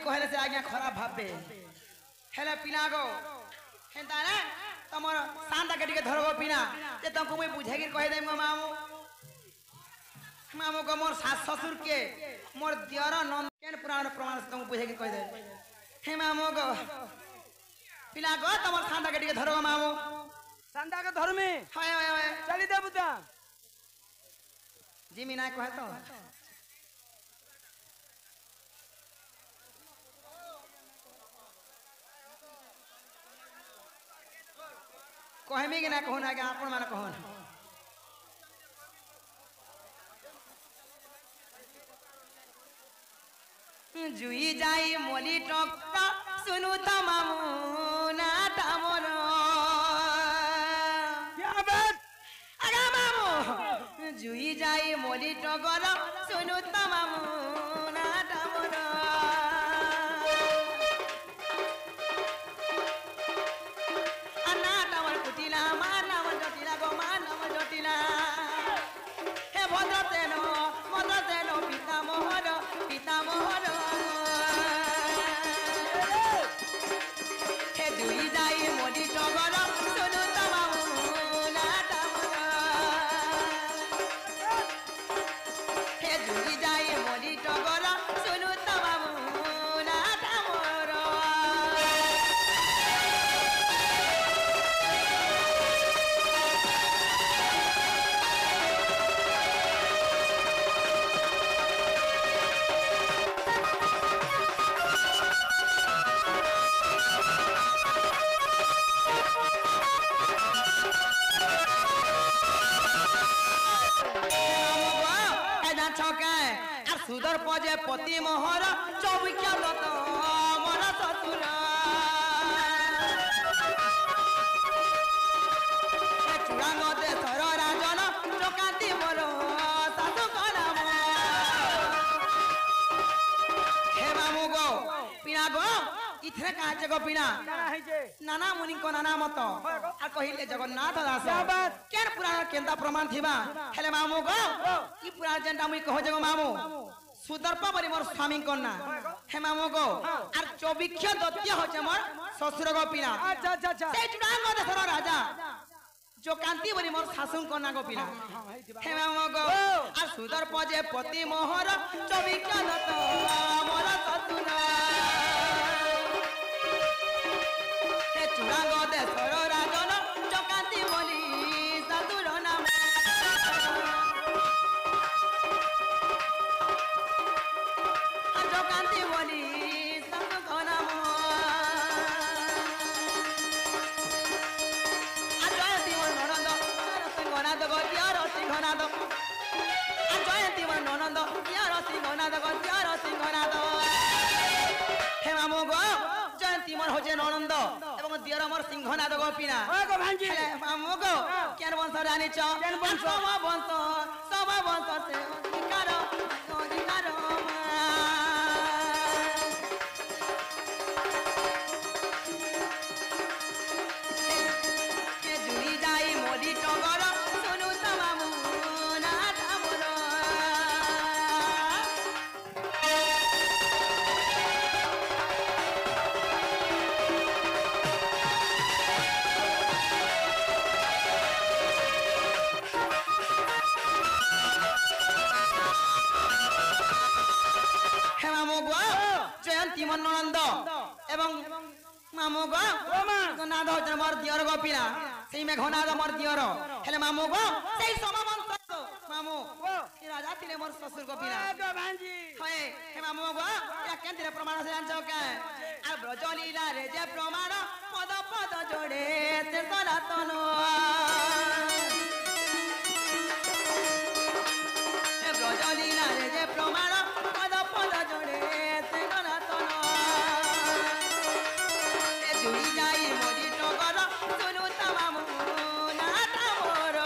कहले से आज्ञा खराब भाबे हेले पिना गो हेंता ना तमर सांदा के टिके धरबो पिना जे तमको मुई बुझे के कह देम मामू मामू को मोर सास ससुर के मोर दियर नंदन पुराण प्रमाण से तुम बुझे के कह दे हे मामू को पिना गो तमर सांदा के टिके धरबो मामू सांदा के धरमे हाय हाय हाय चली दे बुता जिमी ना कहे तो कहमी कि ना कहू ना कि आपण मान कहू जुई जाई मोली टक्का सुनु त मामू ना तमर क्या बात आगा मामू जुई जाई मोली टगर सुनु त मामू ना तमर हे भद्रतेनो पिता मोहर हे दुई जाई मोदी टगर सुनु त मामू ना तमर हे दुई जाई मोदी टगर सुनु त मामू ना तमर सुदर पजे पति मोहर चौबिका दत्त मोर ससुर चूड़ांग देशर राजन चकाती मोर सासु नाम हे मामू गो पिना गो इथे काचे गो पिना नाना मुनि को नाना मत आ कहिले जगन्नाथ दास केन पुराण केंदा प्रमाण थिबा हेले मामू गो ई पुराण जेंटा मुई कहो जगो मामू सुदर्प बरी मोर स्वामी कन्या हे मामू गो आर चौबिक्ष दत्य होचे मोर ससुर गो पिना अच्छा अच्छा अच्छा से चुड़ांग देशर राजा जो कांति बरी मोर सासु कन्या गो पिना हे मामू गो आर सुदर्प जे पति मोहर चौबिक्ष दत्त मोर ससुर हे चुड़ांग देशर राजन चकांति बोली ससुर नाम चकांति बोली ससुर नाम जयंती मोर ननंद सिंहनाद गतियार सिंहनाद जयंती मोर ननंद यार सिंहनाद गतियार सिंहनाद हे मामू गो जयंती मोर होजे ननंद एवं दियर मोर सिंहनाद गो पिना गो भांजी मामू गो केन वंश रानी छ केन वंश सब वंश से अधिकार के जुई जाई मोदी टगर सुनु त मामू ना तमर जयंती मन नंद एवं मामू गो नाद होचन मोर दियर गो पिना सेई में घनाद मोर दियर हेले मामू गो सेई समवंश मामू ई राजा तिले मोर ससुर गो पिना गो भांजी होए हे मामू गो या केंतिरे प्रमाण से जानछो के आ ब्रजलीला रे जे प्रमाण पद पद जोड़े ते सनातन ए ब्रजलीला रे जे प्रमाण पद पद जोड़े ते सनातन ए जुई जाई मोदी टगर सुनु त मामू ना तमर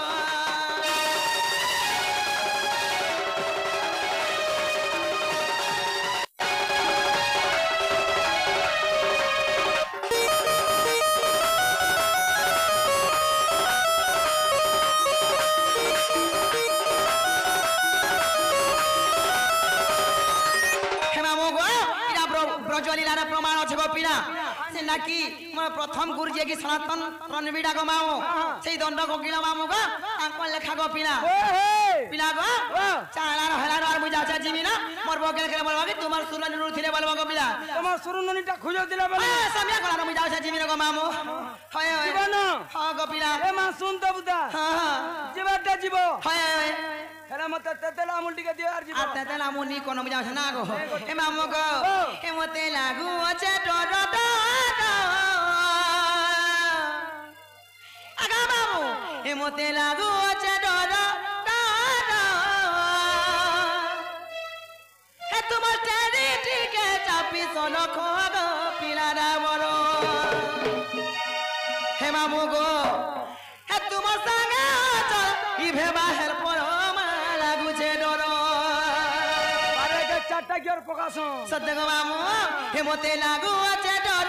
প্রজ্বলিলার প্রমাণ আছে গো পিলা সে নাকি মোর প্রথম গুরু যে কি সনাতন রণবিড়া গো মাও সেই দণ্ড কোকিল মামু গো তাঙ্ক লেখা গো পিলা পিলা গো চালার হেলার আর বুঝাছে জিমি না মোর বকেল করে বলবা কি তোমার সুরনি রুথিলে বলবা গো পিলা তোমার সুরননিটা খুঁজে দিলা বলে সামিয়া গলার বুঝাছে জিমি গো মামু হয় হয় জীবন হ্যাঁ গো পিলা এ মা শুন তো বুদা হ্যাঁ জীবটা জীব হয় হয় হেলা মতে তেতেলা আমুলটিকে দিও আর জীব আর তেতেলা মুনি কোন বুঝাছে না গো এ মামু গো এ মতে লাগু আছে ডর আগা মামু এ মতে লাগু আছে ডর হে তোমার টেরিটিকে চাপি সোন খোগ পিলারা বড় হে মামু গো হে তোমার সঙ্গে চল ই ভেবা হের পর লাগুছে ডর আরে কে চারটা কি আর প্রকাশ সত্য গো মামু হে মতে লাগু আছে ডর